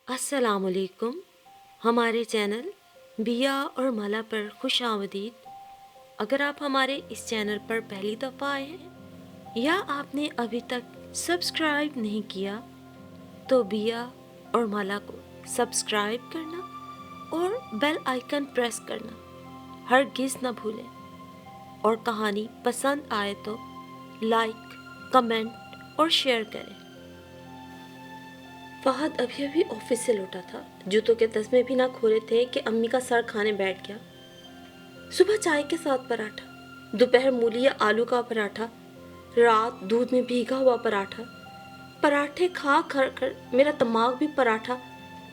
अस्सलाम वालेकुम। हमारे चैनल बिया और माला पर खुश आमदीद। अगर आप हमारे इस चैनल पर पहली दफ़ा आए हैं या आपने अभी तक सब्सक्राइब नहीं किया तो बिया और माला को सब्सक्राइब करना और बेल आइकन प्रेस करना हरगिज़ न भूलें। और कहानी पसंद आए तो लाइक, कमेंट और शेयर करें। फहद अभी अभी ऑफिस से लौटा था। जूतों के तस्मे भी ना खोले थे कि अम्मी का सर खाने बैठ गया। सुबह चाय के साथ पराठा, दोपहर मूली या आलू का पराठा, रात दूध में भीगा हुआ पराठा। पराठे खा खा कर मेरा दिमाग भी पराठा,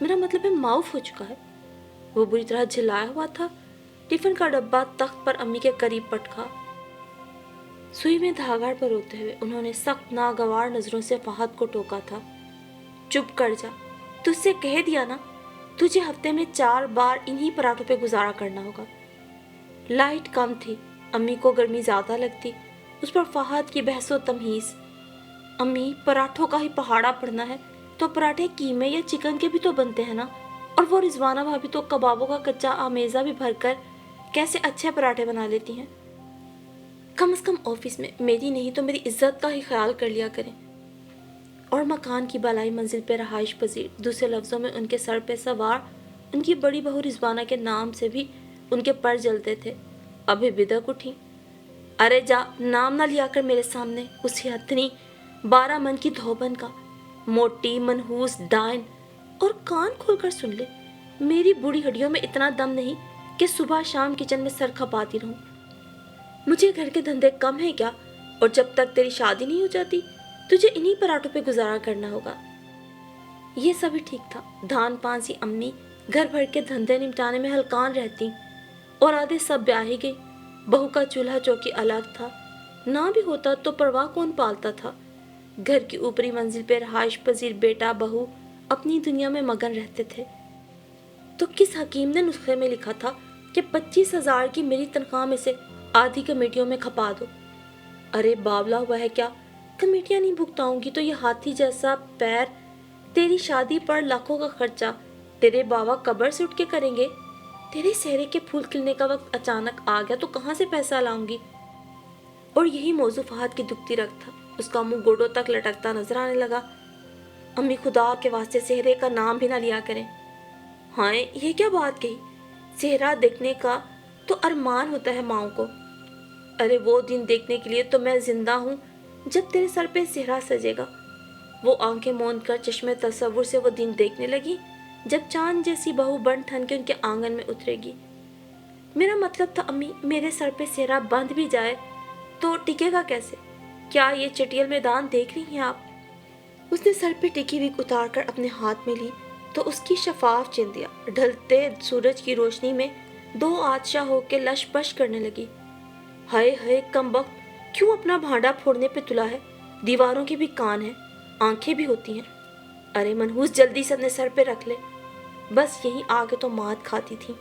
मेरा मतलब है माउफ हो चुका है। वो बुरी तरह झिलाया हुआ था। टिफिन का डब्बा तख्त पर अम्मी के करीब पटका। सुई में धागा परोते हुए उन्होंने सख्त नागवार नजरों से फहद को टोका था। चुप कर जा, तुझसे कह दिया ना, तुझे हफ्ते में 4 बार इन्हीं पराठों पे गुजारा करना होगा। लाइट कम थी, अम्मी को गर्मी ज्यादा लगती। उस पर फहद की बहसो तमहीज। अम्मी, पराठों का ही पहाड़ा पड़ना है तो पराठे कीमे या चिकन के भी तो बनते हैं ना। और वो रिजवाना भाभी तो कबाबों का कच्चा आमेजा भी भरकर कैसे अच्छे पराठे बना लेती हैं। कम से कम ऑफिस में मेरी नहीं तो मेरी इज्जत का ही ख्याल कर लिया करें। और मकान की बालाई मंजिल पे रहाइश पजीर, दूसरे लफ्ज़ों में उनके सर पे सवार उनकी बड़ी बहू रिजवाना के नाम से भी उनके पर जलते थे। अभी बिदक उठी। अरे जा, नाम ना लिया कर मेरे सामने उसी हथनी 12 मन की धोबन का। मोटी, मनहूस, डायन। और कान खोलकर सुन ले, मेरी बूढ़ी हड्डियों में इतना दम नहीं कि सुबह शाम किचन में सर खपाती रहूं। मुझे घर के धंधे कम है क्या? और जब तक तेरी शादी नहीं हो जाती तुझे इन्हीं पराठों पे गुजारा करना होगा। ये सभी ठीक था। धान पांसी अम्मी घर भर के धंधे निपटाने में हलकान रहती और आधे सब ब्याही गई। बहू का चूल्हा चौकी अलग था। ना भी होता तो परवाह कौन पालता था। घर की ऊपरी मंजिल पे रहाइश पजीर बेटा बहू अपनी दुनिया में मगन रहते थे। तो किस हकीम ने नुस्खे में लिखा था कि 25,000 की मेरी तनख्वाह में से आधी कमेटियों में खपा दो? अरे बावला हुआ है क्या? कमेटियां नहीं भुगताऊंगी तो ये हाथी जैसा पैर, तेरी शादी पर लाखों का खर्चा तेरे बाबा कब्र से उठ के करेंगे। तेरे सेहरे के फूल खिलने का वक्त अचानक आ गया तो कहाँ से पैसा लाऊंगी? और यही मौजू फहद की दुखती रख था। उसका मुंह गोडों तक लटकता नजर आने लगा। अम्मी, खुदा के वास्ते सेहरे का नाम भी ना लिया करें। हाँ, ये क्या बात कही? सेहरा देखने का तो अरमान होता है माओ को। अरे वो दिन देखने के लिए तो मैं जिंदा हूँ जब तेरे सर पे सेहरा सजेगा। वो आंखें मूंद कर चश्मे तसव्वुर से वो दिन देखने लगी जब चांद जैसी बहू बन ठन के उनके आंगन में उतरेगी। मेरा मतलब था अम्मी, मेरे सर पे सेहरा बंध भी जाए तो टिकेगा कैसे? क्या ये चटियल मैदान देख रही हैं आप? उसने सर पे टिकी हुई उतार कर अपने हाथ में ली तो उसकी शफाफ चिंदियां ढलते सूरज की रोशनी में 2 आदशा होकर लशपश करने लगी। हाय हाय कमबख्त, क्यों अपना भांडा फोड़ने पे तुला है? दीवारों के भी कान हैं, आंखें भी होती हैं। अरे मनहूस, जल्दी से अपने सर पे रख ले। बस यहीं आके तो मात खाती थी।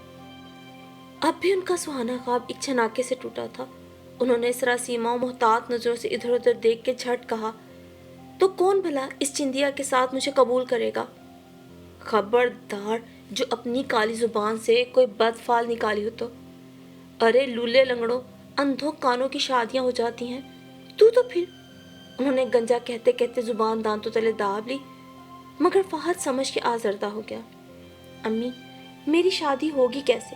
अब भी उनका सुहाना ख्वाब एक छनाके से टूटा था। उन्होंने सरासीमा मोहतात नजरों से इधर उधर देख के झट कहा, तो कौन भला इस चिंदिया के साथ मुझे कबूल करेगा? खबरदार जो अपनी काली जुबान से कोई बदफाल निकाली हो तो। अरे लूले लंगड़ों, अंधों कानों की शादियां हो जाती हैं, तू तो फिर। उन्होंने गंजा कहते कहते जुबान दांतों तले दाब ली, मगर फहद समझ के आजरदा हो गया। अम्मी, मेरी शादी होगी कैसे?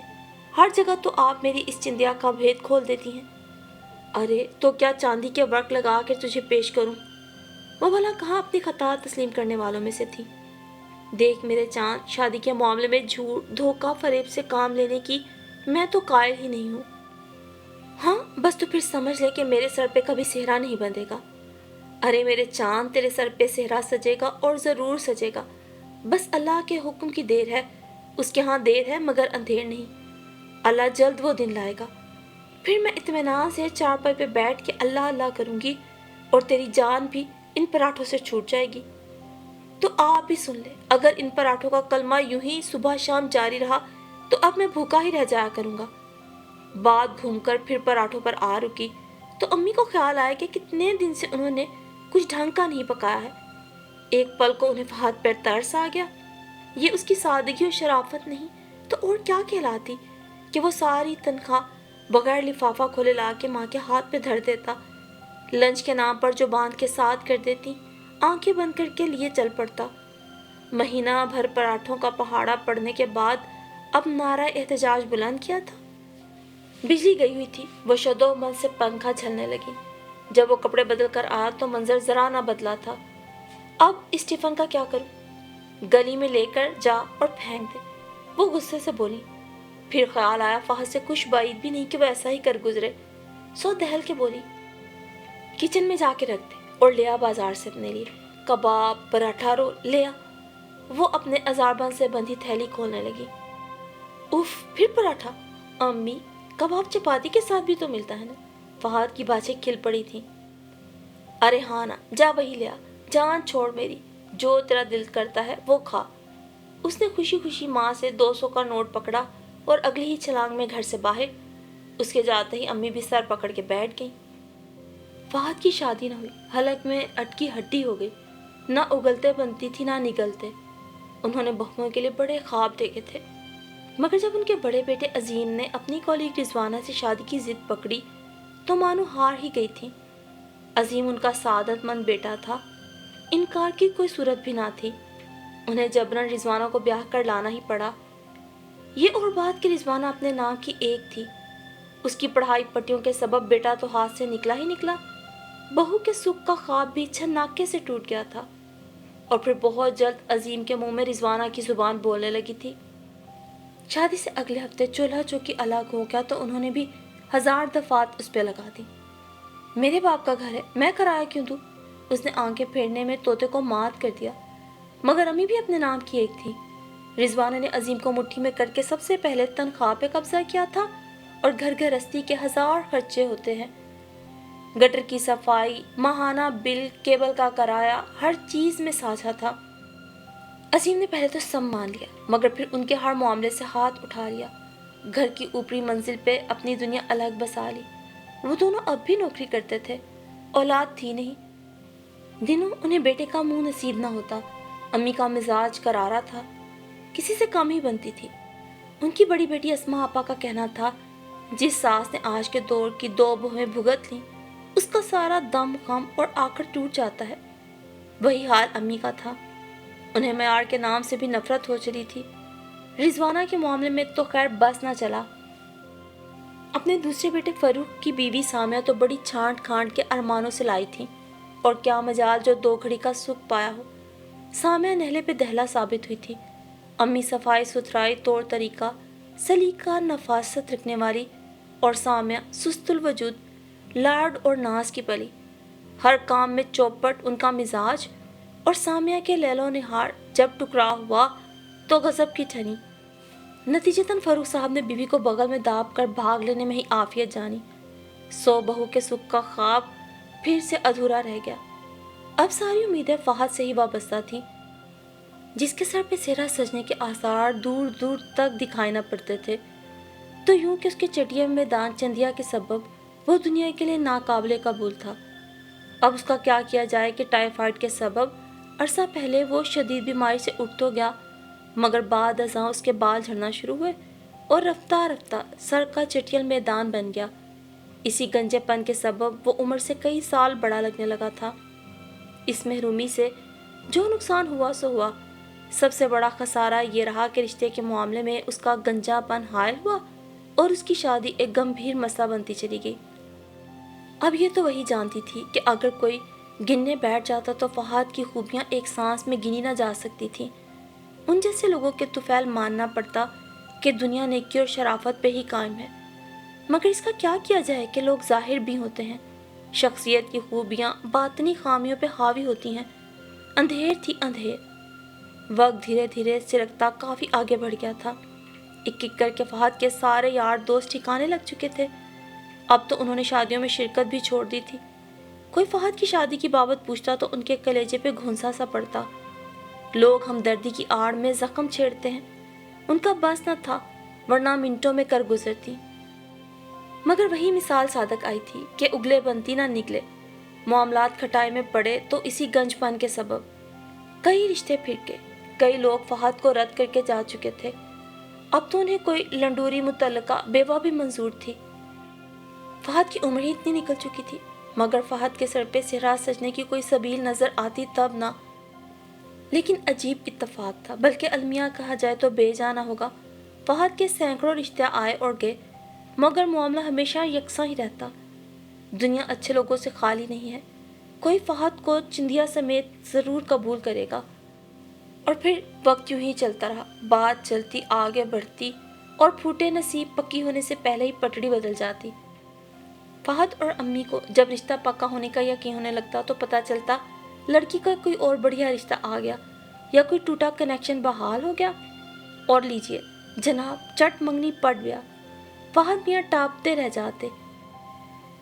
हर जगह तो आप मेरी इस चिंदिया का भेद खोल देती हैं। अरे तो क्या चांदी के वर्क लगा कर तुझे पेश करूं? वो भला कहाँ अपनी खता तस्लीम करने वालों में से थी। देख मेरे चांद, शादी के मामले में झूठ, धोखा, फरेब से काम लेने की मैं तो कायल ही नहीं हूँ। हाँ, बस तो फिर समझ ले कि मेरे सर पे कभी सेहरा नहीं बंधेगा। अरे मेरे चांद, तेरे सर पे सेहरा सजेगा और ज़रूर सजेगा। बस अल्लाह के हुक्म की देर है। उसके यहाँ देर है मगर अंधेर नहीं। अल्लाह जल्द वो दिन लाएगा। फिर मैं इत्मीनान से चारपाई पे बैठ के अल्लाह अल्लाह करूँगी और तेरी जान भी इन पराठों से छूट जाएगी। तो आप भी सुन ले, अगर इन पराठों का कलमा यूं ही सुबह शाम जारी रहा तो अब मैं भूखा ही रह जाया करूँगा। बात घूमकर फिर पराठों पर आ रुकी तो अम्मी को ख्याल आया कि कितने दिन से उन्होंने कुछ ढंग का नहीं पकाया है। एक पल को उन्हें फहद पर तरस आ गया। یہ اس کی سادگی اور شرافت نہیں تو اور کیا کہلاتی کہ وہ ساری تنخواہ بغیر لفافہ کھولے لا کے ماں کے ہاتھ پہ دھر دیتا، لنچ کے نام پر جو باندھ کے ساتھ کر دیتی، آنکھیں بند کر کے لیے چل پڑتا۔ مہینہ بھر پراٹھوں کا پہاڑا پڑنے کے بعد اب نعرہ احتجاج بلند کیا تھا۔ بجلی گئی ہوئی تھی، وہ شدو من سے پنکھا جھلنے لگی۔ جب وہ کپڑے بدل کر آیا تو منظر ذرا نہ بدلا تھا۔ اب اس ٹفن کا کیا کروں؟ گلی میں لے کر جا اور پھینک دے، وہ غصے سے بولی۔ پھر خیال آیا فہد سے کچھ بعید بھی نہیں کہ وہ ایسا ہی کر گزرے، سو دہل کے بولی کچن میں جا کے رکھ دے اور لیا بازار سے اپنے لیے کباب پراٹھا رول لیا۔ وہ اپنے ازاربند سے بندھی تھیلی کھولنے لگی۔ اف، پھر پراٹھا؟ امی، کباب چپاتی کے ساتھ بھی تو ملتا ہے نا؟ فہد کی باتیں کھل پڑی تھیں۔ ارے ہاں نا، جا وہی لیا، جان چھوڑ میری، جو تیرا دل کرتا ہے وہ کھا۔ اس نے خوشی خوشی ماں سے 200 کا نوٹ پکڑا اور اگلی ہی چھلانگ میں گھر سے باہر۔ اس کے جاتے ہی امی بھی سر پکڑ کے بیٹھ گئیں۔ فہد کی شادی نہ ہوئی، حلق میں اٹکی ہڈی ہو گئی، نہ اگلتے بنتی تھی نہ نگلتے۔ انہوں نے بہوؤں کے لیے بڑے خواب دیکھے تھے، مگر جب ان کے بڑے بیٹے عظیم نے اپنی کولیگ رضوانہ سے شادی کی ضد پکڑی تو مانو ہار ہی گئی تھی۔ عظیم ان کا سعادت مند بیٹا تھا، انکار کی کوئی صورت بھی نہ تھی۔ انہیں جبرن رضوانہ کو بیاہ کر لانا ہی پڑا۔ یہ اور بات کہ رضوانہ اپنے نام کی ایک تھی، اس کی پڑھائی پٹیوں کے سبب بیٹا تو ہاتھ سے نکلا ہی نکلا، بہو کے سکھ کا خواب بھی چھناکے سے ٹوٹ گیا تھا۔ اور پھر بہت جلد عظیم کے منہ میں رضوانہ کی زبان بولنے لگی تھی۔ شادی سے اگلے ہفتے چولہا چوکی الگ ہو گیا تو انہوں نے بھی 1000 دفعات اس پہ لگا دی۔ میرے باپ کا گھر ہے، میں کرایہ کیوں دوں؟ اس نے آنکھیں پھیرنے میں طوطے کو مات کر دیا۔ مگر امی بھی اپنے نام کی ایک تھی۔ رضوانہ نے عظیم کو مٹھی میں کر کے سب سے پہلے تنخواہ پہ قبضہ کیا تھا، اور گھر گھرستی کے 1000 خرچے ہوتے ہیں، گٹر کی صفائی، ماہانہ بل، کیبل کا کرایہ، ہر چیز میں سانجھا تھا۔ عظیم نے پہلے تو سب مان لیا، مگر پھر ان کے ہر معاملے سے ہاتھ اٹھا لیا۔ گھر کی اوپری منزل پہ اپنی دنیا الگ بسا لی۔ وہ دونوں اب بھی نوکری کرتے تھے، اولاد تھی نہیں۔ دنوں انہیں بیٹے کا منہ نصیب نہ ہوتا۔ امی کا مزاج کرارا تھا، کسی سے کم ہی بنتی تھی۔ ان کی بڑی بیٹی اسما آپا کا کہنا تھا، جس ساس نے آج کے دور کی 2 بہویں بھگت لیں، اس کا سارا دم غم اور آکڑ ٹوٹ جاتا ہے۔ وہی حال امی کا تھا، انہیں معیار کے نام سے بھی نفرت ہو چلی تھی۔ رضوانہ کے معاملے میں تو خیر بس نہ چلا۔ اپنے دوسرے بیٹے فروخ کی بیوی سامیہ تو بڑی چھانٹ کھانٹ کے ارمانوں سے لائی تھی، اور کیا مجال جو 2 گھڑی کا سکھ پایا ہو۔ سامیہ نہلے پہ دہلا ثابت ہوئی تھی۔ امی صفائی ستھرائی، طور طریقہ، سلیقہ، نفاست رکھنے والی، اور سامیہ سست الوجود، لاڈ اور ناز کی پلی، ہر کام میں چوپٹ ان کا مزاج۔ اور سامیہ کے لیل و نہار جب ٹکراؤ ہوا تو غضب کی ٹھنی۔ نتیجتاً فروخ صاحب نے بیوی کو بغل میں داب کر بھاگ لینے میں ہی عافیت جانی۔ 100 بہو کے سکھ کا خواب پھر سے ادھورا رہ گیا۔ اب ساری امیدیں فہد سے ہی وابستہ تھیں، جس کے سر پہ سہرا سجنے کے آثار دور دور تک دکھائی نہ پڑتے تھے۔ تو یوں کہ اس کے چٹیے میدان چندیا کے سبب وہ دنیا کے لیے ناقابل قبول تھا۔ اب اس کا کیا کیا جائے کہ ٹائیفائڈ کے سبب عرصہ پہلے وہ شدید بیماری سے اٹھ تو گیا، مگر بعد ازاں اس کے بال جھڑنا شروع ہوئے اور رفتہ رفتہ سر کا چٹیل میدان بن گیا۔ اسی گنجے پن کے سبب وہ عمر سے کئی سال بڑا لگنے لگا تھا۔ اس محرومی سے جو نقصان ہوا سو ہوا، سب سے بڑا خسارہ یہ رہا کہ رشتے کے معاملے میں اس کا گنجا پن حائل ہوا اور اس کی شادی ایک گمبھیر مسئلہ بنتی چلی گئی۔ اب یہ تو وہی جانتی تھی کہ اگر کوئی گننے بیٹھ جاتا تو فہد کی خوبیاں ایک سانس میں گنی نہ جا سکتی تھیں۔ ان جیسے لوگوں کے طفیل ماننا پڑتا کہ دنیا نیکی اور شرافت پہ ہی قائم ہے، مگر اس کا کیا کیا جائے کہ لوگ ظاہر بھی ہوتے ہیں، شخصیت کی خوبیاں باطنی خامیوں پہ حاوی ہوتی ہیں۔ اندھیر تھی اندھیر۔ وقت دھیرے دھیرے سرکتا کافی آگے بڑھ گیا تھا۔ ایک ایک کر کے فہد کے سارے یار دوست ٹھکانے لگ چکے تھے۔ اب تو انہوں نے شادیوں میں شرکت بھی چھوڑ دی تھی۔ کوئی فہد کی شادی کی بابت پوچھتا تو ان کے کلیجے پہ گھنسا سا پڑتا۔ لوگ ہمدردی کی آڑ میں زخم چھیڑتے ہیں، ان کا بس نہ تھا، ورنہ منٹوں میں کر گزرتی۔ مگر وہی مثال صادق آئی تھی کہ اگلے بنتی نہ نکلے۔ معاملات کھٹائی میں پڑے تو اسی گنج پن کے سبب کئی رشتے پھر گئے، کئی لوگ فہد کو رد کر کے جا چکے تھے، اب تو انہیں کوئی لنڈوری متعلقہ بیوہ بھی منظور تھی۔ فہد کی عمر ہی اتنی نکل چکی تھی، مگر فہد کے سر پہ سہرا سجنے کی کوئی سبیل نظر آتی تب نہ۔ لیکن عجیب اتفاق تھا، بلکہ المیہ کہا جائے تو بے جانا ہوگا۔ فہد کے سینکڑوں رشتے آئے اور گئے، مگر معاملہ ہمیشہ یکساں ہی رہتا۔ دنیا اچھے لوگوں سے خالی نہیں ہے، کوئی فہد کو چندیا سمیت ضرور قبول کرے گا۔ اور پھر وقت یوں ہی چلتا رہا، بات چلتی آگے بڑھتی اور پھوٹے نصیب پکی ہونے سے پہلے ہی پٹڑی بدل جاتی۔ فہد اور امی کو جب رشتہ پکا ہونے کا یقین ہونے لگتا تو پتہ چلتا لڑکی کا کوئی اور بڑھیا رشتہ آ گیا یا کوئی ٹوٹا کنیکشن بحال ہو گیا، اور لیجئے جناب چٹ منگنی پڑ گیا۔ فہد میاں ٹاپتے رہ جاتے۔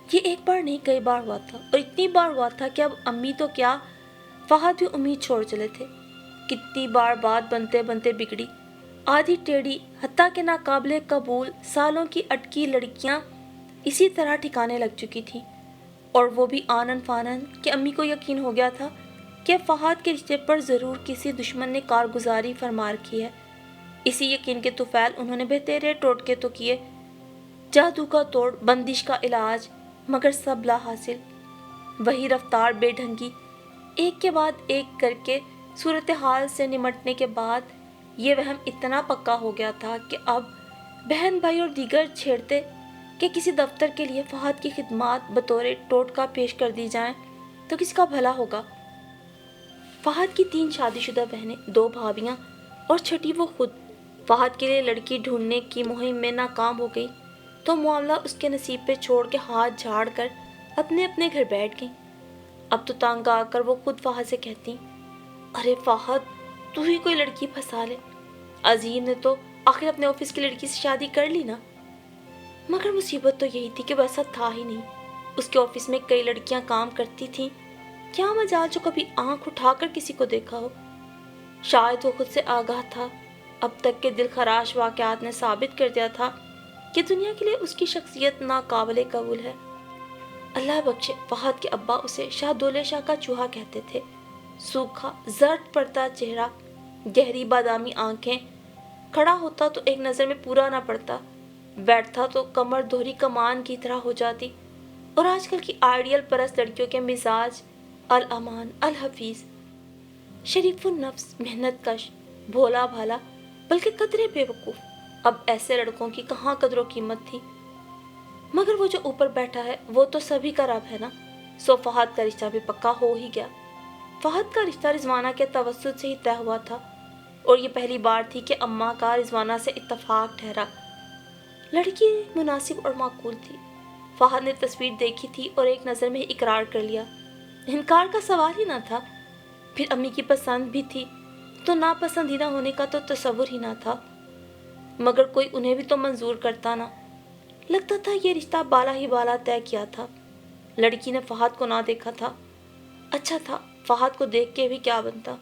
یہ ایک بار نہیں کئی بار ہوا تھا، اور اتنی بار ہوا تھا کہ اب امی تو کیا فہد بھی امید چھوڑ چلے تھے۔ کتنی بار بات بنتے بنتے بگڑی، آدھی ٹیڑھی، حتیٰ کہ ناقابل قبول سالوں کی اٹکی لڑکیاں اسی طرح ٹھکانے لگ چکی تھیں، اور وہ بھی آنن فانن کہ امی کو یقین ہو گیا تھا کہ فہد کے رشتے پر ضرور کسی دشمن نے کارگزاری فرما رکھی ہے۔ اسی یقین کے طفیل انہوں نے بہترے ٹوٹکے تو کیے، جادو کا توڑ، بندش کا علاج، مگر سب لا حاصل۔ وہی رفتار بے ڈھنگی، ایک کے بعد ایک کر کے صورتحال سے نمٹنے کے بعد یہ وہم اتنا پکا ہو گیا تھا کہ اب بہن بھائی اور دیگر چھیڑتے کہ کسی دفتر کے لیے فہد کی خدمات بطور ٹوٹکا پیش کر دی جائیں تو کس کا بھلا ہوگا۔ فہد کی 3 شادی شدہ بہنیں، 2 بھابیاں اور چھٹی وہ خود فہد کے لیے لڑکی ڈھونڈنے کی مہم میں ناکام ہو گئی تو معاملہ اس کے نصیب پہ چھوڑ کے ہاتھ جھاڑ کر اپنے اپنے گھر بیٹھ گئیں۔ اب تو تنگ آ کر وہ خود فہد سے کہتی، ارے فہد تو ہی کوئی لڑکی پھنسا لے، عظیم نے تو آخر اپنے آفس کی لڑکی سے شادی کر لی نا۔ مگر مصیبت تو یہی تھی کہ وہ ایسا تھا ہی نہیں۔ اس کے آفس میں کئی لڑکیاں کام کرتی تھیں، کیا مجال جو کبھی آنکھ اٹھا کر کسی کو دیکھا ہو۔ شاید وہ خود سے آگاہ تھا، اب تک کے دل خراش واقعات نے ثابت کر دیا تھا کہ دنیا کے لیے اس کی شخصیت ناقابل قبول ہے۔ اللہ بخشے فہد کے ابا اسے شاہ دولے شاہ کا چوہا کہتے تھے۔ سوکھا زرد پڑتا چہرہ، گہری بادامی آنکھیں، کھڑا ہوتا تو ایک نظر میں پورا نہ پڑتا، بیٹھتا تو کمر دوہری کمان کی طرح ہو جاتی، اور آج کل کی آئیڈیل پرست لڑکیوں کے مزاج الامان الحفیظ، شریف النفس، محنت کش، بھولا بھالا، بلکہ قدرے بے وقوف۔ اب ایسے لڑکوں کی کہاں قدر و قیمت تھی، مگر وہ جو اوپر بیٹھا ہے وہ تو سبھی کا رب ہے نا۔ سو فہد کا رشتہ بھی پکا ہو ہی گیا۔ فہد کا رشتہ رضوانہ کے توسط سے ہی طے ہوا تھا، اور یہ پہلی بار تھی کہ اماں کا رضوانہ سے اتفاق ٹھہرا۔ لڑکی مناسب اور معقول تھی، فہد نے تصویر دیکھی تھی اور ایک نظر میں اقرار کر لیا، انکار کا سوال ہی نہ تھا۔ پھر امی کی پسند بھی تھی تو ناپسندیدہ ہونے کا تو تصور ہی نہ تھا، مگر کوئی انہیں بھی تو منظور کرتا نہ۔ لگتا تھا یہ رشتہ بالا ہی بالا طے کیا تھا۔ لڑکی نے فہد کو نہ دیکھا تھا، اچھا تھا، فہد کو دیکھ کے بھی کیا بنتا۔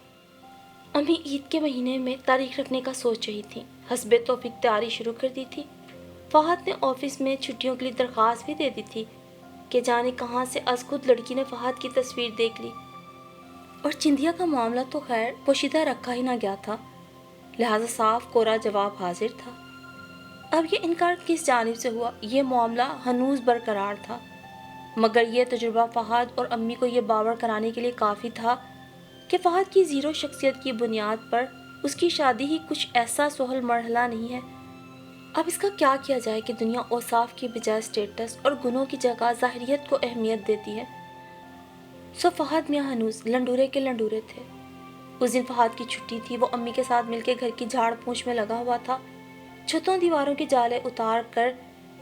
امی عید کے مہینے میں تاریخ رکھنے کا سوچ رہی تھی، حسب توفیق تیاری شروع کر دی تھی۔ فہد نے آفس میں چھٹیوں کے لیے درخواست بھی دے دی تھی کہ جانے کہاں سے از خود لڑکی نے فہد کی تصویر دیکھ لی، اور چندیا کا معاملہ تو خیر پوشیدہ رکھا ہی نہ گیا تھا، لہذا صاف کورا جواب حاضر تھا۔ اب یہ انکار کس جانب سے ہوا، یہ معاملہ ہنوز برقرار تھا، مگر یہ تجربہ فہد اور امی کو یہ باور کرانے کے لیے کافی تھا کہ فہد کی زیرو شخصیت کی بنیاد پر اس کی شادی ہی کچھ ایسا سہل مرحلہ نہیں ہے۔ اب اس کا کیا کیا جائے کہ دنیا اوصاف کی بجائے سٹیٹس اور گنوں کی جگہ ظاہریت کو اہمیت دیتی ہے۔ سو فہد میاں ہنوز لنڈورے کے لنڈورے تھے۔ اس دن فہد کی چھٹی تھی، وہ امی کے ساتھ مل کے گھر کی جھاڑ پونچھ میں لگا ہوا تھا۔ چھتوں دیواروں کے جالے اتار کر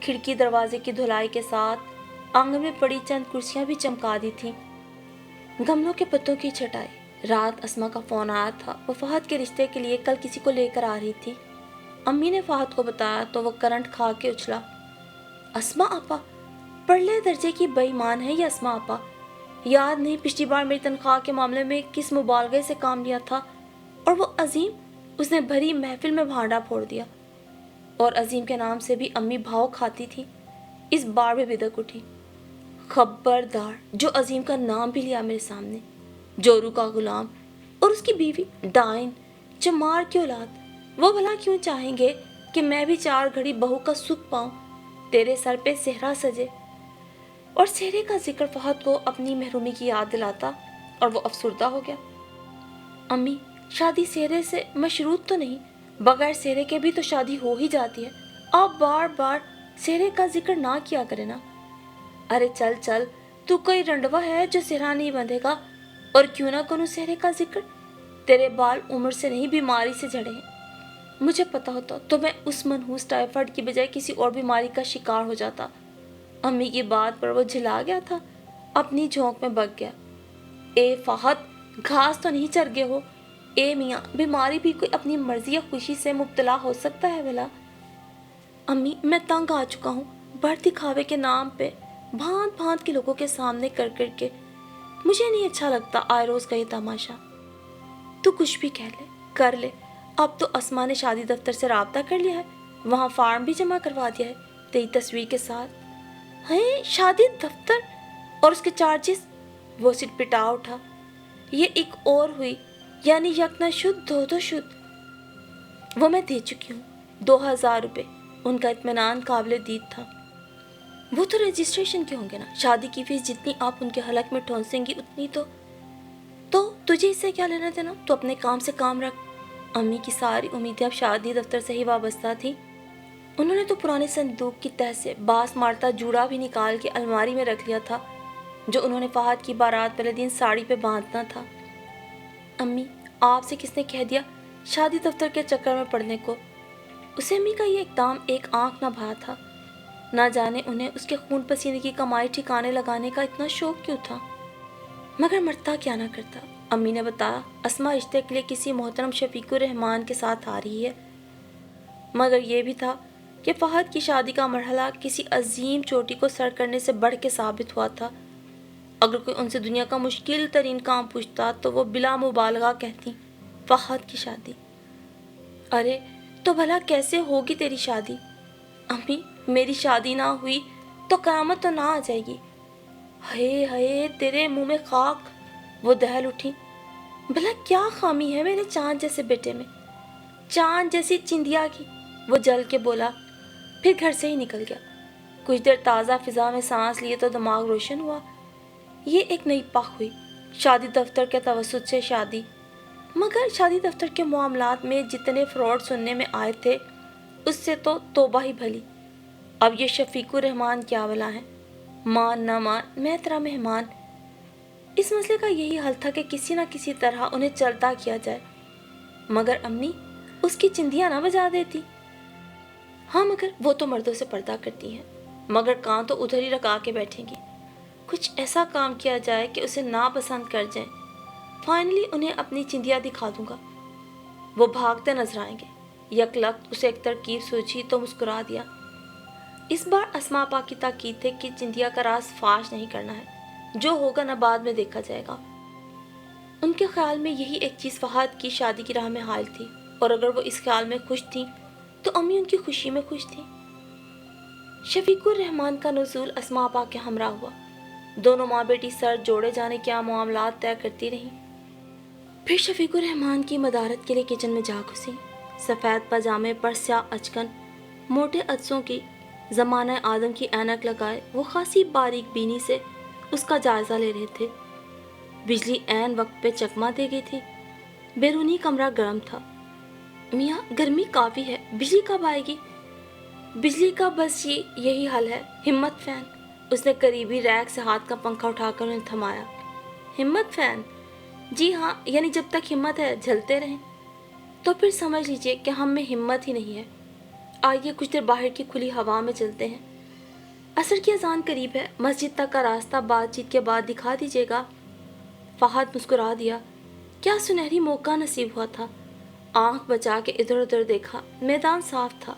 کھڑکی دروازے کی دھلائی کے ساتھ آنگن میں پڑی چند کرسیاں بھی چمکا دی تھیں، گملوں کے پتوں کی چھٹائی۔ رات اسما کا فون آیا تھا، وہ فہد کے رشتے کے لیے کل کسی کو لے کر آ رہی تھی۔ امی نے فہد کو بتایا تو وہ کرنٹ کھا کے اچھلا، اسما آپا پرلے درجے کی بے ایمان ہے یہ اسما آپا، یاد نہیں پچھلی بار میری تنخواہ کے معاملے میں کس مبالغے سے کام لیا تھا، اور وہ عظیم، اس نے بھری محفل میں بھانڈا پھوڑ دیا۔ اور عظیم کے نام سے بھی امی بھاؤ کھاتی تھی۔ اس بار بھی بدک اٹھی، خبردار جو عظیم کا نام بھی لیا میرے سامنے، جورو کا غلام اور اس کی بیوی ڈائن، चमार की औलाद, वो भला क्यों चाहेंगे कि मैं भी 4 घड़ी बहू का सुख पाऊं, तेरे सर पे सेहरा सजे। और सेहरे का जिक्र फहद को अपनी महरूमी की याद दिलाता और वो अफसुर्दा हो गया। अम्मी, शादी सेहरे से मशरूत तो नहीं, बगैर सेहरे के भी तो शादी हो ही जाती है, आप बार बार सेहरे का जिक्र ना किया करे ना। अरे चल चल, तू कोई रंडवा है जो सेहरा नहीं बंधेगा, और क्यों ना करूं सेहरे का जिक्र, तेरे बाल उम्र से नहीं बीमारी से झड़े हैं। मुझे पता होता तो मैं उस मनहूस टाइफाइड की बजाय किसी और बीमारी का शिकार हो जाता। अम्मी की बात पर वो झिला गया था, अपनी झोंक में बग गया। ए फहद, घास तो नहीं चर गए हो? ए मियाँ, बीमारी भी कोई अपनी मर्जी या खुशी से मुब्तला हो सकता है भला? अम्मी, मैं तंग आ चुका हूँ बढ़ दिखावे के नाम पे, भांत भांत के लोगों के सामने कर कर के। मुझे नहीं अच्छा लगता आए रोज का ये तमाशा। तू कुछ भी कह ले, कर ले, अब तो अस्मा ने शादी दफ्तर से राब्ता कर लिया है, वहाँ फार्म भी जमा करवा दिया है तेरी तस्वीर के साथ। है शादी दफ्तर और उसके चार्जेस? वो सिर पिटा उठा। ये एक और हुई, यानी यकना शुद्ध दो शुद्ध। वो मैं दे चुकी हूँ, 2000 रुपये। उनका इत्मीनान काबिल दीद था। वो तो रजिस्ट्रेशन के होंगे ना, शादी की फीस जितनी आप उनके हलक में ठोंसेंगी उतनी तो तुझे इससे क्या लेना देना, तो अपने काम से काम रख। अम्मी की सारी उम्मीदें अब शादी दफ्तर से ही वाबस्ता थी। उन्होंने तो पुराने संदूक की तह से बास मारता जूड़ा भी निकाल के अलमारी में रख लिया था, जो उन्होंने फहद की बारात वाले दिन साड़ी पे बांधना था। अम्मी, आपसे किसने कह दिया शादी दफ्तर के चक्कर में पड़ने को? उसे अम्मी का ये इकदाम एक आंख न भा था। ना जाने उन्हें उसके खून पसीने की कमाई ठिकाने लगाने का इतना शौक क्यों था, मगर मरता क्या ना करता। अम्मी ने बताया, अस्मा रिश्ते के लिए किसी मोहतरम शफीकुर रहमान के साथ आ रही है। मगर यह भी था कि फहद की शादी का मरहला किसी अजीम चोटी को सर करने से बढ़ के साबित हुआ था। अगर कोई उनसे दुनिया का मुश्किल तरीन काम पूछता तो वो बिला मुबालगा कहती, फहद की शादी। अरे तो भला कैसे होगी तेरी शादी? अम्मी, मेरी शादी ना हुई तो क़यामत तो ना आ जाएगी। हाय हाय, तेरे मुंह में खाक। वो दहल उठी। भला क्या खामी है मेरे चांद जैसे बेटे में, चांद जैसी चिंदिया की? वो जल के बोला, फिर घर से ही निकल गया। कुछ देर ताज़ा फिजा में सांस लिए तो दिमाग रोशन हुआ। ये एक नई पख हुई, शादी दफ्तर के तवस्सुत से शादी। मगर शादी दफ्तर के मामलात में जितने फ्रॉड सुनने में आए थे उससे तो तौबा ही भली। अब ये शफीकुर रहमान क्या वाला है, मान ना मान मैं तेरा मेहमान। इस मसले का यही हल था कि किसी न किसी तरह उन्हें चलता किया जाए। मगर अम्मी, उसकी चिंदियाँ ना बजा देती। हाँ, मगर वो तो मर्दों से पर्दा करती हैं, मगर कान तो उधर ही रखा के बैठेंगी। कुछ ऐसा काम किया जाए कि उसे नापसंद कर जाए, फाइनली उन्हें अपनी चिंदियाँ दिखा दूंगा। वो भागते नजर आएंगे। यकलख्त उसे एक तरकीब सूझी तो मुस्कुरा दिया। इस बार अस्मा पा की ताकीद थे कि चिंदिया का राज फाश नहीं करना है, जो होगा ना बाद में देखा जाएगा। उनके ख्याल में यही एक चीज़ फहद की शादी की राह में हाल थी, और अगर वो इस ख्याल में खुश थी तो अम्मी उनकी खुशी में खुश थी। शफीकुर रहमान का नुज़ूल अस्मा पा के हमरा हुआ। दोनों माँ बेटी सर जोड़े जाने क्या मामलात तय करती रहीं। फिर शफीकुर रहमान की मदारत के लिए किचन में जा घुसी। सफ़ेद पजामे पर स्याह अचकन, मोटे अदसों की, ज़माना आदम की ऐनक लगाए वो खासी बारीक बीनी से उसका जायज़ा ले रहे थे। बिजली ऐन वक्त पे चकमा दे गई थी। बैरूनी कमरा गर्म था। मियाँ, गर्मी काफ़ी है, बिजली कब आएगी? बिजली का बस यही हल है, हिम्मत फ़ैन। उसने करीबी रैक से हाथ का पंखा उठाकर उन्हें थमाया। हिम्मत फ़ैन? जी हाँ, यानी जब तक हिम्मत है झलते रहें। तो फिर समझ लीजिए कि हम में हिम्मत ही नहीं है। आइए कुछ देर बाहर की खुली हवा में चलते हैं। असर की अजान करीब है, मस्जिद तक का रास्ता बातचीत के बाद दिखा दीजिएगा। फहद मुस्कुरा दिया। क्या सुनहरी मौका नसीब हुआ था। आंख बचा के इधर उधर देखा, मैदान साफ था।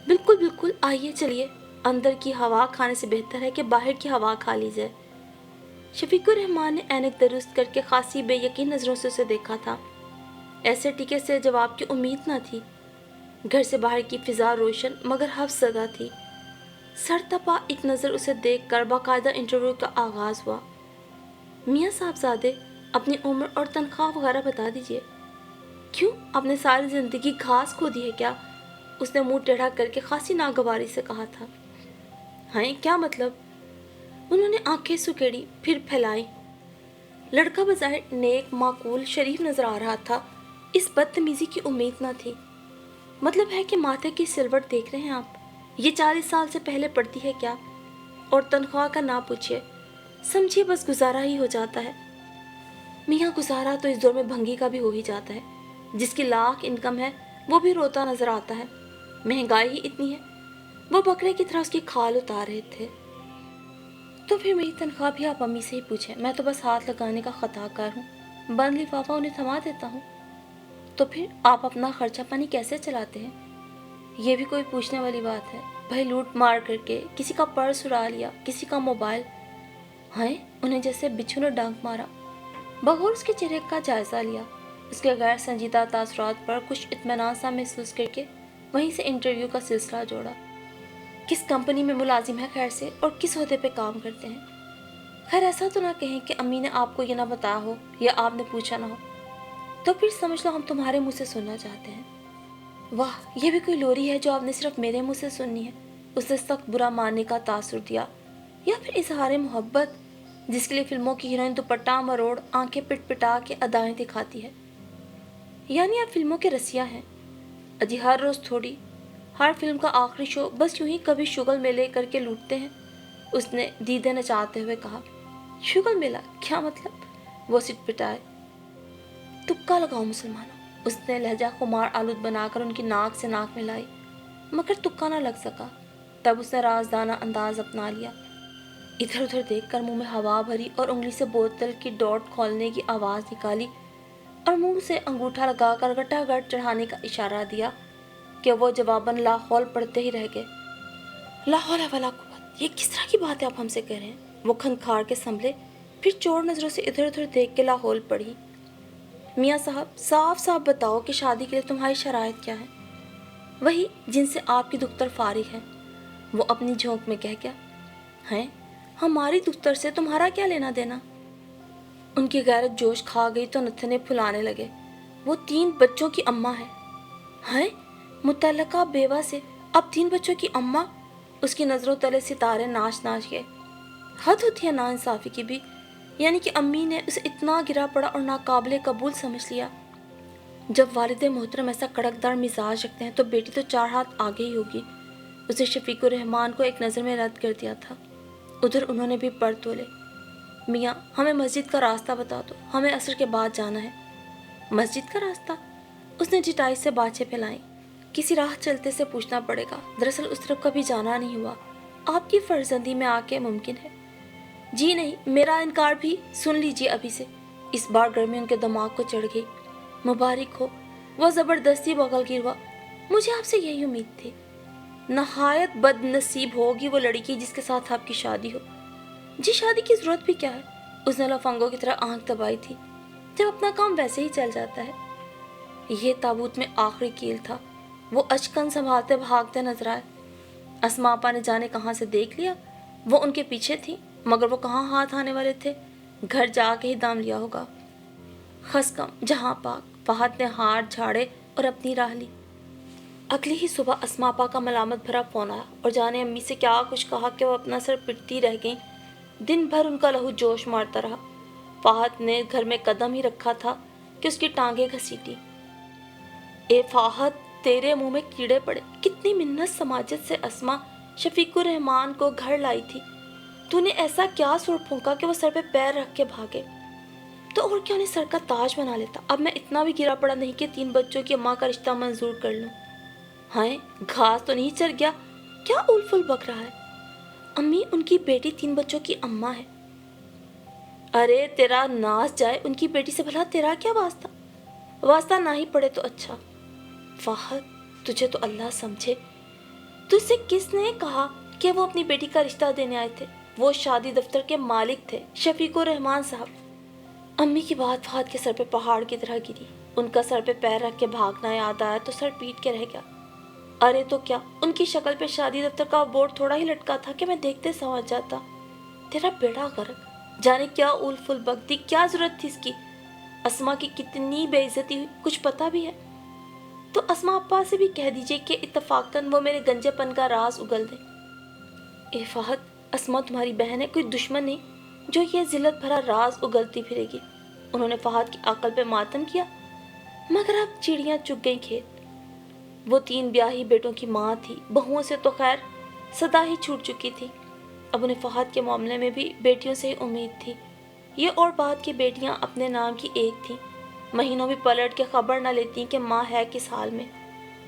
बिल्कुल बिल्कुल, आइए चलिए। अंदर की हवा खाने से बेहतर है कि बाहर की हवा खा ली जाए। शफीकुर रहमान ने ऐनक दुरुस्त करके खासी बेयकीन नज़रों से उसे देखा था। ऐसे टीके से जवाब की उम्मीद न थी। घर से बाहर की फिजा रोशन मगर हफ्स ज़दा थी। सर तपा एक नज़र उसे देख कर बाकायदा इंटरव्यू का आगाज़ हुआ। मियाँ साहबजादे, अपनी उम्र और तनख्वाह वगैरह बता दीजिए। क्यों, आपने सारी जिंदगी घास खो दी है क्या? उसने मुंह टेढ़ा करके खासी नागवारी से कहा था। हाँ, क्या मतलब? उन्होंने आंखें सुकेड़ी फिर फैलाई। लड़का बज़ाहिर नेक, माकूल, शरीफ नजर आ रहा था। इस बदतमीजी की उम्मीद न थी। मतलब है कि माथे की सिलवट देख रहे हैं आप? ये 40 साल से पहले पड़ती है क्या? और तनख्वाह का ना पूछिए, समझिए बस गुजारा ही हो जाता है। मियाँ, गुजारा तो इस दौर में भंगी का भी हो ही जाता है। जिसकी लाख इनकम है वो भी रोता नजर आता है। महंगाई ही इतनी है। वो बकरे की तरह उसकी खाल उतार रहे थे। तो फिर मेरी तनख्वाह भी आप अम्मी से ही पूछें, मैं तो बस हाथ लगाने का खताकार हूँ। बंद लिफाफा उन्हें थमा देता हूँ। तो फिर आप अपना खर्चा पानी कैसे चलाते हैं? ये भी कोई पूछने वाली बात है? भाई लूट मार करके किसी का पर्स उड़ा लिया, किसी का मोबाइल। हाँ, उन्हें जैसे बिच्छू ने डांक मारा। बगौर उसके चेहरे का जायजा लिया। उसके गैर संजीदा तासुरात पर कुछ इत्मीनान सा महसूस करके वहीं से इंटरव्यू का सिलसिला जोड़ा। किस कंपनी में मुलाजिम है खैर से, और किस ओहदे पे काम करते हैं? खैर ऐसा तो ना कहें कि अम्मी ने आपको ये ना बताया हो या आपने पूछा ना हो। तो फिर समझ लो हम तुम्हारे मुंह से सुनना चाहते हैं। वाह, ये भी कोई लोरी है जो आपने सिर्फ मेरे मुंह से सुननी है? उसने सख्त बुरा मानने का तासुर दिया, या फिर इजहार मोहब्बत जिसके लिए फिल्मों की हीरोइन दुपट्टा मरोड़ आंखें पिटपिटा के अदाएं दिखाती है? यानी आप फिल्मों के रसिया हैं? अजी हर रोज थोड़ी, हर फिल्म का आखिरी शो बस यूं ही कभी शुगल मेले करके लूटते हैं। उसने दीदे नचाते हुए कहा। शुगल मेला क्या मतलब? वो सिटपिटाए। तुक्का लगाओ मुसलमानों। उसने लहजा खुमार आलूद बनाकर उनकी नाक से नाक मिलाई, मगर तुक्का ना लग सका। तब उसने राजदाना अंदाज अपना लिया। इधर उधर देखकर मुंह में हवा भरी और उंगली से बोतल की डॉट खोलने की आवाज निकाली और मुंह से अंगूठा लगाकर गटागट चढ़ाने का इशारा दिया कि वो जवाबन लाहौल पढ़ते ही रह गए। लाहौल वला कुव्वत, ये किस तरह की बात है आप हमसे कह रहे हैं? वो खनखार के संभले, फिर चोर नजरों से इधर उधर देख के लाहौल पढ़ी। मियाँ साहब, साफ साफ बताओ कि शादी के लिए तुम्हारी शराइत क्या है? वही जिनसे आपकी दुख्तर फारिग है। वो अपनी झोंक में कह गया। हैं, हमारी दुख्तर से तुम्हारा क्या लेना देना? उनकी गैरत जोश खा गई तो नथने फुलाने लगे। वो 3 बच्चों की अम्मा है। हैं, मुतल्लका बेवा से अब 3 बच्चों की अम्मा? उसकी नजरों तले सितारे नाच नाच गए। हद होती है नाइंसाफी की भी। यानी कि अम्मी ने उसे इतना गिरा पड़ा और नाकाबिले कबूल समझ लिया। जब वालिद मोहतरम ऐसा कड़कदार मिजाज रखते हैं तो बेटी तो 4 हाथ आगे ही होगी। उसे शफीकुर रहमान को एक नज़र में रद्द कर दिया था। उधर उन्होंने भी पर तोले। मियाँ, हमें मस्जिद का रास्ता बता दो, हमें असर के बाद जाना है। मस्जिद का रास्ता? उसने जिटाई से बाछे फैलाई। किसी राह चलते से पूछना पड़ेगा। दरअसल उस तरफ कभी जाना नहीं हुआ। आपकी फर्जंदी में आके मुमकिन है। जी नहीं, मेरा इनकार भी सुन लीजिए अभी से। इस बार गर्मी उनके दिमाग को चढ़ गई। मुबारक हो, वह ज़बरदस्ती बगलगिर हुआ। मुझे आपसे यही उम्मीद थी। नहायत बदनसीब होगी वो लड़की जिसके साथ आपकी शादी हो। जी, शादी की ज़रूरत भी क्या है? उसने लफंगों की तरह आंख दबाई थी। जब अपना काम वैसे ही चल जाता है। ये ताबूत में आखिरी कील था। वो अचकन संभालते भागते नजर आए। अस्मा आपा ने जाने कहाँ से देख लिया। वो उनके पीछे थी, मगर वो कहाँ हाथ आने वाले थे? घर जाके ही दाम लिया होगा। खसकम जहाँ पाक। फहद ने हाथ झाड़े और अपनी राह ली। अगली ही सुबह अस्मा आपा का मलामत भरा फोन आया और जाने अम्मी से क्या कुछ कहा कि वो अपना सर पिटती रह गई। दिन भर उनका लहू जोश मारता रहा। फहद ने घर में कदम ही रखा था कि उसकी टांगें घसीटी। ए फहद, तेरे मुंह में कीड़े पड़े। कितनी मिन्नत समाजत से अस्मा शफीकुर रहमान को घर लाई थी। तूने ऐसा क्या सुर फूंका कि वो सर पे पैर रख के भागे? तो और क्या, उन्हें सर का ताज बना लेता। अब मैं इतना भी गिरा पड़ा नहीं कि 3 बच्चों की अम्मा का रिश्ता मंजूर कर लूं। हाय, घास तो नहीं चर गया? क्या उलफुल बक रहा है? अम्मी, उनकी बेटी 3 बच्चों की अम्मा है। अरे तेरा नाश जाए, उनकी बेटी से भला तेरा क्या वास्ता? वास्ता ना ही पड़े तो अच्छा। फहद, तुझे तो अल्लाह समझे। तुझसे किसने कहा कि वो अपनी बेटी का रिश्ता देने आए थे? वो शादी दफ्तर के मालिक थे, शफीकुर रहमान साहब। अम्मी की बात फहद के सर पे पहाड़ की तरह गिरी। उनका सर पे पैर रख के भागना याद आया तो सर पीट के रह गया। अरे तो क्या, उनकी शक्ल पे शादी दफ्तर का बोर्ड थोड़ा ही लटका था कि मैं देखते समझ जाता। तेरा बेड़ा गर्क। जाने क्या उल फुल बकती, क्या जरूरत थी इसकी? اسما کی کتنی بے عزتی ہوئی کچھ پتا بھی ہے؟ تو اسما ابا سے بھی کہہ دیجئے کہ اتفاقاً وہ میرے گنجے پن کا راز اگل دیں۔ اے فہد، اسما تمہاری بہن ہے، کوئی دشمن نہیں جو یہ ذلت بھرا راز اگلتی پھرے گی۔ انہوں نے فہد کی عقل پہ ماتم کیا، مگر اب چڑیاں چگ گئیں کھیت۔ وہ 3 بیاہی بیٹوں کی ماں تھی، بہوؤں سے تو خیر صدا ہی چھوٹ چکی تھی۔ اب انہیں فہد کے معاملے میں بھی بیٹیوں سے ہی امید تھی۔ یہ اور بات کہ بیٹیاں اپنے نام کی ایک تھیں، مہینوں بھی پلٹ کے خبر نہ لیتی کہ ماں ہے کس حال میں۔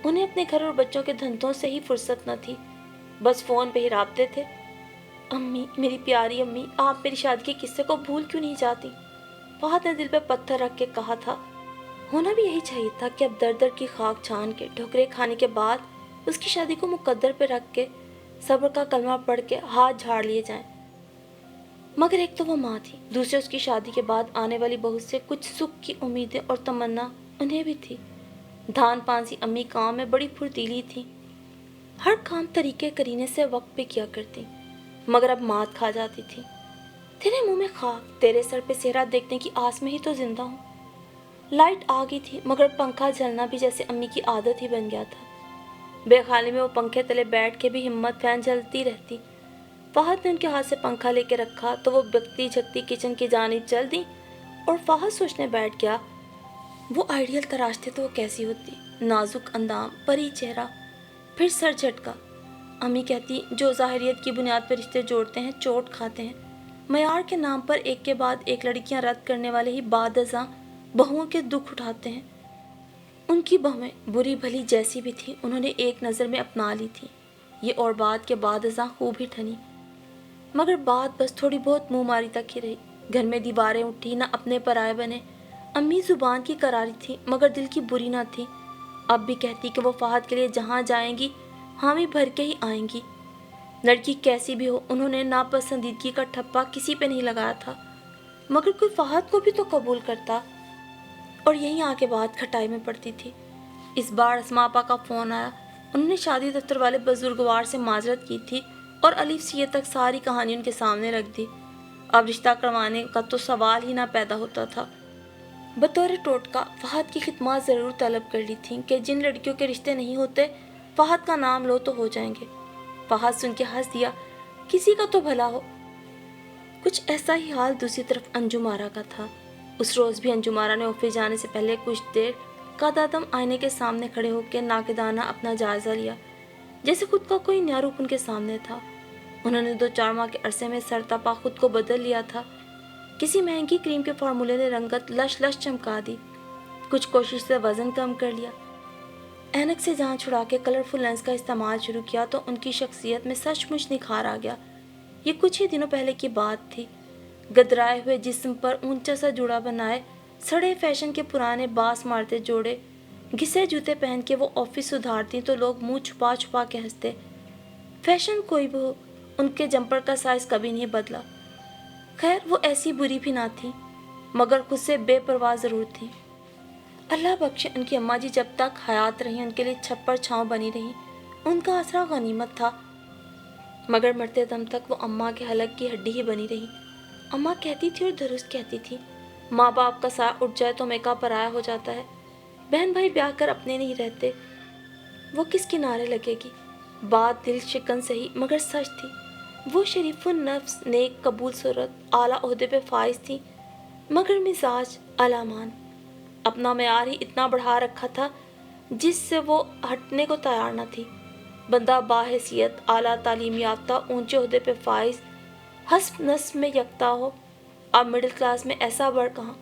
انہیں اپنے گھر اور بچوں کے دھندوں سے ہی فرصت نہ تھی، بس فون پہ ہی رابطے تھے۔ امی، میری پیاری امی، آپ میری شادی کے قصے کو بھول کیوں نہیں جاتی؟ فہد نے دل پہ پتھر رکھ کے کہا تھا۔ ہونا بھی یہی چاہیے تھا کہ اب در در کی خاک چھان کے ٹھوکریں کھانے کے بعد اس کی شادی کو مقدر پہ رکھ کے صبر کا کلمہ پڑھ کے ہاتھ جھاڑ لیے جائیں۔ مگر ایک تو وہ ماں تھی، دوسرے اس کی شادی کے بعد آنے والی بہو سے کچھ سکھ کی امیدیں اور تمنا انہیں بھی تھی۔ دھان پانسی امی کام میں بڑی پھرتیلی تھی، ہر کام طریقے کرینے سے وقت پہ کیا کرتی، مگر اب مات کھا جاتی تھی۔ تیرے منہ میں خاک، تیرے سر پہ سہرا دیکھنے کی آس میں ہی تو زندہ ہوں۔ لائٹ آ گئی تھی، مگر پنکھا جلنا بھی جیسے امی کی عادت ہی بن گیا تھا۔ بے خالی میں وہ پنکھے تلے بیٹھ کے بھی ہمت فین جلتی رہتی۔ فہد نے ان کے ہاتھ سے پنکھا لے کے رکھا تو وہ بکتی جھکتی کچن کی جانب چل دی، اور فہد سوچنے بیٹھ گیا، وہ آئیڈیل تراشتے تو وہ کیسی ہوتی، نازک اندام، پری چہرہ، پھر سر جھٹکا۔ امی کہتی جو ظاہریت کی بنیاد پر رشتے جوڑتے ہیں چوٹ کھاتے ہیں۔ معیار کے نام پر ایک کے بعد ایک لڑکیاں رد کرنے والے ہی بعد ازاں بہوؤں کے دکھ اٹھاتے ہیں۔ ان کی بہویں بری بھلی جیسی بھی تھیں انہوں نے ایک نظر میں اپنا لی تھی، یہ اور بات کے بعد ازاں خوب ہی ٹھنی، مگر بات بس تھوڑی بہت منہ ماری تک ہی رہی۔ گھر میں دیواریں اٹھی، نہ اپنے پرائے بنے۔ امی زبان کی کراری تھی مگر دل کی بری نہ تھی، اب بھی کہتی کہ وہ فہد کے لیے جہاں جائیں گی حامی بھر کے ہی آئیں گی۔ لڑکی کیسی بھی ہو، انہوں نے ناپسندیدگی کا ٹھپا کسی پہ نہیں لگایا تھا، مگر کوئی فہد کو بھی تو قبول کرتا، اور یہیں آ کے بات کھٹائی میں پڑتی تھی۔ اس بار اسما آپا کا فون آیا، انہوں نے شادی دفتر والے بزرگوار سے معذرت کی تھی اور الف سے یہ تک ساری کہانی ان کے سامنے رکھ دی۔ اب رشتہ کروانے کا تو سوال ہی نہ پیدا ہوتا تھا۔ بطور ٹوٹکا فہد کی خدمات ضرور طلب کر لی تھیں کہ جن لڑکیوں کے رشتے نہیں ہوتے فہد کا نام لو تو ہو جائیں گے۔ فہد سن کے ہنس دیا، کسی کا تو بھلا ہو۔ کچھ ایسا ہی حال دوسری طرف انجم آرا کا تھا۔ اس روز بھی انجم آرا نے آفس جانے سے پہلے کچھ دیر قدم آئینے کے سامنے کھڑے ہو کے ناقدانہ اپنا جائزہ لیا، جیسے خود کا کوئی نیا روپ ان کے سامنے تھا۔ انہوں نے 2-4 ماہ کے عرصے میں سر تپا خود کو بدل لیا تھا۔ کسی مہنگی کریم کے فارمولے نے رنگت لش لش چمکا دی، کچھ کوشش سے وزن کم کر لیا، اینک سے جان چھڑا کے کلرفل لینس کا استعمال شروع کیا تو ان کی شخصیت میں سچ مچ نکھار آ گیا۔ یہ کچھ ہی دنوں پہلے کی بات تھی۔ گدرائے ہوئے جسم پر اونچا سا جوڑا بنائے، سڑے فیشن کے پرانے باس مارتے جوڑے، گھسے جوتے پہن کے وہ آفس سدھارتی تو لوگ منہ چھپا چھپا کے ہنستے۔ فیشن کوئی بھی ہو، ان کے جمپر کا سائز کبھی نہیں بدلا۔ خیر وہ ایسی بری بھی نہ تھی، مگر خود سے بے پرواہ ضرور تھی۔ اللہ بخشے ان کی اماں جی جب تک حیات رہی ان کے لیے چھپر چھاؤں بنی رہی، ان کا آسرا غنیمت تھا، مگر مرتے دم تک وہ اماں کے حلق کی ہڈی ہی بنی رہی۔ اماں کہتی تھی اور درست کہتی تھی، ماں باپ کا سایہ اٹھ جائے تو میکا پرایا ہو جاتا ہے، بہن بھائی بیاہ کر اپنے نہیں رہتے، وہ کس کنارے لگے گی۔ بات دل شکن سہی مگر سچ تھی۔ وہ شریف النفس، نیک قبول صورت، اعلیٰ عہدے پہ فائز تھی، مگر مزاج علامان، اپنا معیار ہی اتنا بڑھا رکھا تھا جس سے وہ ہٹنے کو تیار نہ تھی۔ بندہ باحیثیت، اعلیٰ تعلیم یافتہ، اونچے عہدے پہ فائز، حسب نسب میں یکتا ہو، اب مڈل کلاس میں ایسا بڑھ کہاں،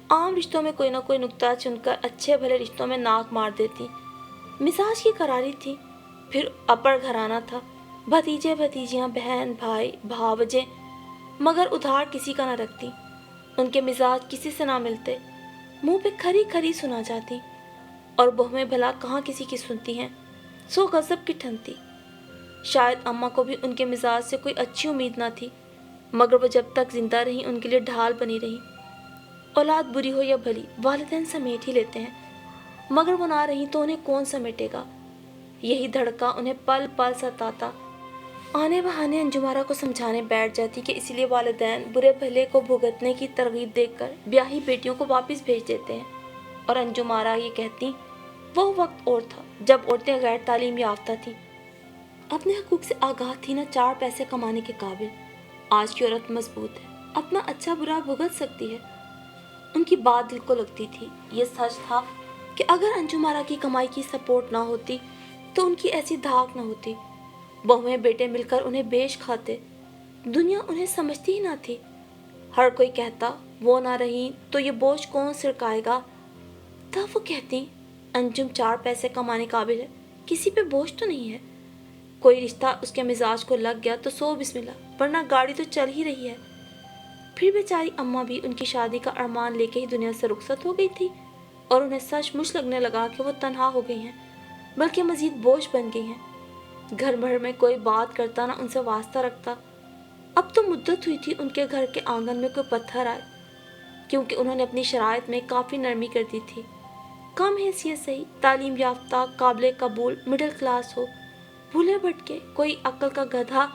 عام رشتوں میں کوئی نہ کوئی نکتہ چن کر اچھے بھلے رشتوں میں ناک مار دیتی۔ مزاج کی کراری تھی، پھر اپر گھرانہ تھا، بھتیجے بھتیجیاں، بہن بھائی بھاوجیں، مگر ادھار کسی کا نہ رکھتی۔ ان کے مزاج کسی سے نہ ملتے، منہ پہ کھری کھری سنا جاتی، اور بہویں بھلا کہاں کسی کی سنتی ہیں، سو غضب کی ٹھنتی۔ شاید اماں کو بھی ان کے مزاج سے کوئی اچھی امید نہ تھی، مگر وہ جب تک زندہ رہی ان کے لیے ڈھال بنی رہی۔ اولاد بری ہو یا بھلی والدین سمیٹ ہی لیتے ہیں، مگر وہ نہ رہی تو انہیں کون سمیٹے گا، یہی دھڑکا انہیں پل پل ستاتا۔ आने बहाने अंजुमारा को समझाने बैठ जाती कि इसलिए वालिदैन बुरे भले को भुगतने की तरगीब देकर ब्याही बेटियों को वापस भेज देते हैं। और अंजुमारा ये कहती, वो वक्त और था जब औरतें गैर तालीम याफ्ता थीं, अपने हकूक से आगाह थी, ना 4 पैसे कमाने के काबिल। आज की औरत मजबूत है, अपना अच्छा बुरा भुगत सकती है। उनकी बात दिल को लगती थी। ये सच था कि अगर अंजुमारा की कमाई की सपोर्ट ना होती तो उनकी ऐसी धाक ना होती। बहुएं बेटे मिलकर उन्हें बेच खाते। दुनिया उन्हें समझती ही ना थी। हर कोई कहता, वो ना रही तो ये बोझ कौन सिरकाएगा। तब वो कहती, अंजुम 4 पैसे कमाने काबिल है, किसी पे बोझ तो नहीं है। कोई रिश्ता उसके मिजाज को लग गया तो सो बिस्मिल्लाह, वरना गाड़ी तो चल ही रही है। फिर बेचारी अम्मा भी उनकी शादी का अरमान लेके ही दुनिया से रुखसत हो गई थी और उन्हें सचमुच लगने लगा कि वो तन्हा हो गई हैं, बल्कि मजीद बोझ बन गई हैं। घर भर में कोई बात करता ना उनसे वास्ता रखता। अब तो मुद्दत हुई थी उनके घर के आंगन में कोई पत्थर आए, क्योंकि उन्होंने अपनी शराइत में काफ़ी नरमी कर दी थी। कम हैसियत सही, तालीम याफ्ता, काबिल कबूल, मिडिल क्लास हो, भूले भटके कोई अक्ल का गधा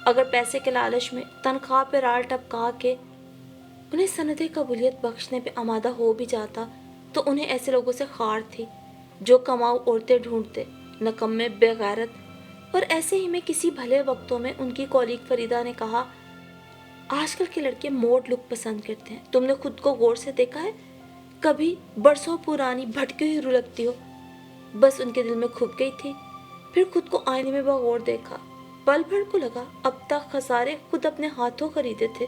अगर पैसे के लालच में तनख्वाह पे राल टपका के उन्हें सनदे कबूलियत बख्शने पे आमादा हो भी जाता तो उन्हें ऐसे लोगों से खार थी जो कमाऊ औरतें ढूंढते, नकम्मे, बेगैरत। और ऐसे ही में किसी भले वक्तों में उनकी कॉलीग फरीदा ने कहा, आजकल के लड़के मोड लुक पसंद करते हैं, तुमने खुद को गौर से देखा है? कभी बरसों पुरानी भटकी हुई रू लगती हो। बस उनके दिल में खुप गई थी। फिर खुद को आईने में बगौर देखा। पल भर को लगा अब तक खसारे खुद अपने हाथों खरीदे थे।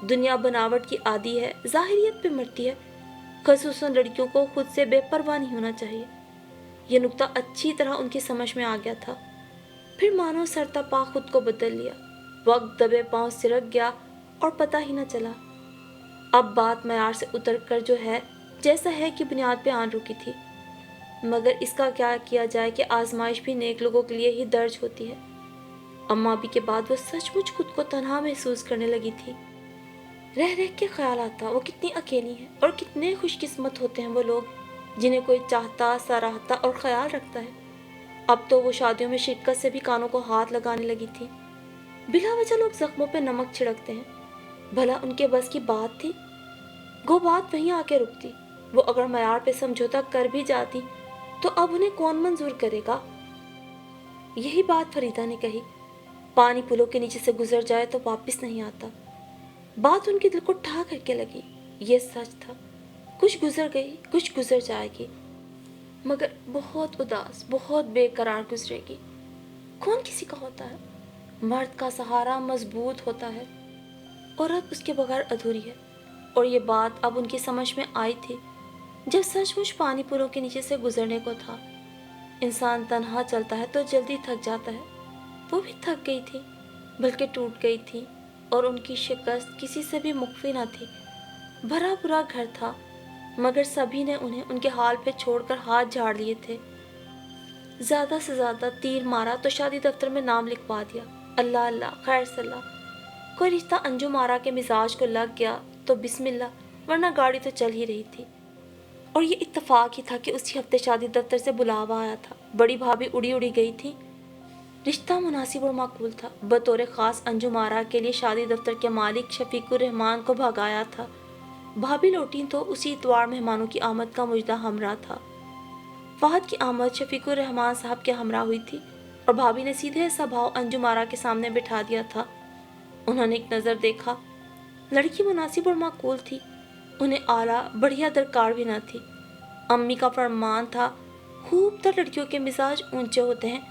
दुनिया बनावट की आदी है, जाहिरियत पे मरती है। खसूसन लड़कियों को खुद से बेपरवाह नहीं होना चाहिए। यह नुक्ता अच्छी तरह उनकी समझ में आ गया था। फिर मानो सरतपा खुद को बदल लिया। वक्त दबे पांव सिरक गया और पता ही न चला। अब बात मयार से उतर कर जो है जैसा है कि बुनियाद पे आन रुकी थी। मगर इसका क्या किया जाए कि आजमाइश भी नेक लोगों के लिए ही दर्ज होती है। अम्मा भी के बाद वो सचमुच खुद को तन्हा महसूस करने लगी थी। रह रह के ख्याल आता वो कितनी अकेली हैं और कितने खुशकिस्मत होते हैं वो लोग जिन्हें कोई चाहता, सराहता और ख्याल रखता है। अब तो वो शादियों में शिरकत से भी कानों को हाथ लगाने लगी थी। बिला वजह लोग जख्मों पे नमक छिड़कते हैं। भला उनके बस की बात थी? गो बात वहीं आके रुकती। वो अगर मयार पे समझौता कर भी जाती तो अब उन्हें कौन मंजूर करेगा? यही बात फरीदा ने कही, पानी पुलों के नीचे से गुजर जाए तो वापस नहीं आता। बात उनके दिल को ठा करके लगी। ये सच था, कुछ गुजर गई, कुछ गुजर जाएगी, मगर बहुत उदास, बहुत बेकरार गुजरेगी। कौन किसी का होता है? मर्द का सहारा मजबूत होता है, औरत उसके बगैर अधूरी है। और ये बात अब उनकी समझ में आई थी जब सचमुच पानी पुलों के नीचे से गुजरने को था। इंसान तन्हा चलता है तो जल्दी थक जाता है। वो भी थक गई थी, बल्कि टूट गई थी, और उनकी शिकस्त किसी से भी मुख्फी न थी। भरा बुरा घर था, मगर सभी ने उन्हें उनके हाल पे छोड़कर हाथ झाड़ लिए थे। ज़्यादा से ज़्यादा तीर मारा तो शादी दफ्तर में नाम लिखवा दिया। अल्लाह अल्लाह, खैर सल्लाह। कोई रिश्ता अंजुम आरा के मिजाज को लग गया तो बिस्मिल्लाह, वरना गाड़ी तो चल ही रही थी। और ये इत्तेफाक ही था कि उसी हफ्ते शादी दफ्तर से बुलावा आया था। बड़ी भाभी उड़ी उड़ी गई थी। रिश्ता मुनासिब और माकूल था। बतौर ख़ास अंजुम आरा के लिए शादी दफ्तर के मालिक शफीकुर रहमान को भगाया था। भाभी लौटी तो उसी इतवार मेहमानों की आमद का मुजदा हमरा था। फहद की आमद शफीकुर रहमान साहब के हमरा हुई थी और भाभी ने सीधे सभाव अंजुम आरा के सामने बिठा दिया था। उन्होंने एक नज़र देखा, लड़की मुनासिब और माकूल थी। उन्हें आला बढ़िया दरकार भी न थी। अम्मी का फरमान था, खूब तर लड़कियों के मिजाज ऊंचे होते हैं,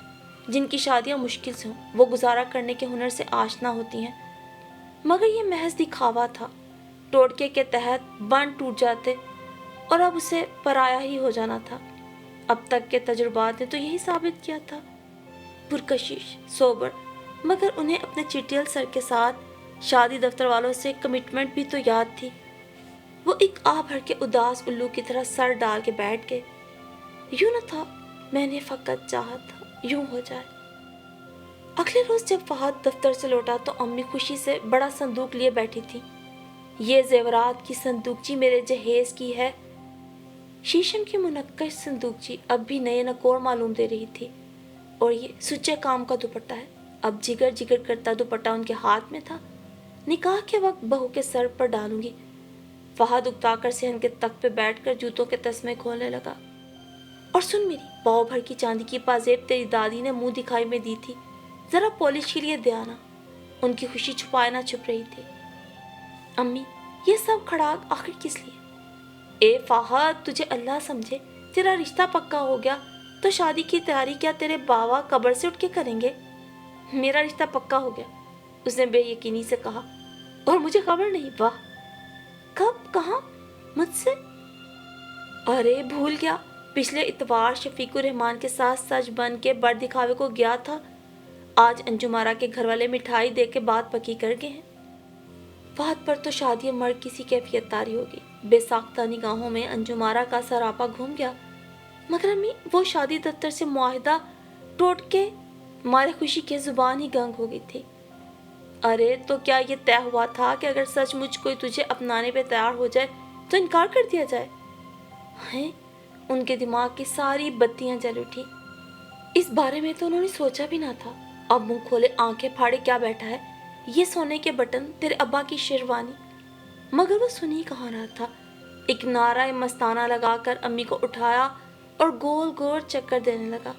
जिनकी शादियां मुश्किल से हों, वो गुजारा करने के हुनर से आशना होती हैं। मगर ये महज दिखावा था। टोटके के तहत बंद टूट जाते और अब उसे पराया ही हो जाना था। अब तक के तजुर्बात ने तो यही साबित किया था। पुरकशिश, सोबर, मगर उन्हें अपने चिटियल सर के साथ शादी दफ्तर वालों से कमिटमेंट भी तो याद थी। वो एक आ भर के उदास उल्लू की तरह सर डाल के बैठ गए। यूं न था, मैंने फकत चाहा था यूं हो जाए। अगले रोज जब फहद दफ्तर से लौटा तो अम्मी खुशी से बड़ा संदूक लिए बैठी थी। ये जेवरात की संदूकची मेरे जहेज की है। शीशम की मुनक्कश संदूकची अब भी नए नकोर मालूम दे रही थी। और ये सुच्चे काम का दुपट्टा है, अब जिगर जिगर करता दुपट्टा उनके हाथ में था। निकाह के वक्त बहू के सर पर डालूंगी। फहद उकताकर सहन के तख्त पे बैठकर जूतों के तस्मे खोलने लगा। और सुन मेरी, पाव भर की चांदी की पाजेब तेरी दादी ने मुंह दिखाई में दी थी, जरा पॉलिश के लिए दे आना। उनकी खुशी छुपाए ना छुप रही थी। अम्मी, ये सब खड़ाक आखिर किस लिए? ए फहद, तुझे अल्लाह समझे, तेरा रिश्ता पक्का हो गया तो शादी की तैयारी क्या तेरे बाबा कब्र से उठ के करेंगे? मेरा रिश्ता पक्का हो गया, उसने बेयकीनी से कहा। और मुझे खबर नहीं? वाह, कब, कहाँ, मुझसे? अरे भूल गया, पिछले इतवार शफीकुर रहमान के साथ सच बन के बड़ दिखावे को गया था। आज अंजुमारा के घर वाले मिठाई दे के बात पक्की कर गए हैं। फहद पर तो शादी मर्द किसी कैफियत तारी होगी। बेसाख्ता निगाहों में अंजुमारा का सरापा घूम गया। मगर अम्मी, वो शादी दफ्तर से मुआहिदा टूट के मारे खुशी के जुबान ही गंग हो गई थी। अरे तो क्या ये तय हुआ था कि अगर सचमुच कोई तुझे अपनाने पे तैयार हो जाए तो इनकार कर दिया जाए? हैं? उनके दिमाग की सारी बत्तियां जल उठी। इस बारे में तो उन्होंने सोचा भी ना था। अब मुंह खोले आंखें फाड़े क्या बैठा है? ये सोने के बटन, तेरे अब्बा की शेरवानी। मगर वो सुन ही कहाँ रहा था। एक नारा मस्ताना लगाकर अम्मी को उठाया और गोल गोल चक्कर देने लगा।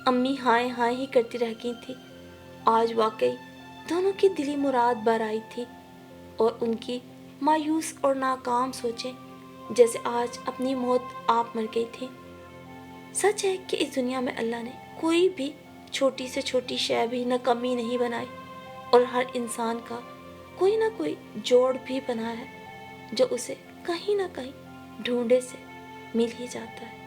अम्मी हाय हाय ही करती रह गई थी। आज वाकई दोनों की दिली मुराद बर आई थी और उनकी मायूस और नाकाम सोचें जैसे आज अपनी मौत आप मर गई थी। सच है कि इस दुनिया में अल्लाह ने कोई भी छोटी से छोटी शय भी न कमी नहीं बनाई और हर इंसान का कोई ना कोई जोड़ भी बना है जो उसे कहीं ना कहीं ढूंढे से मिल ही जाता है।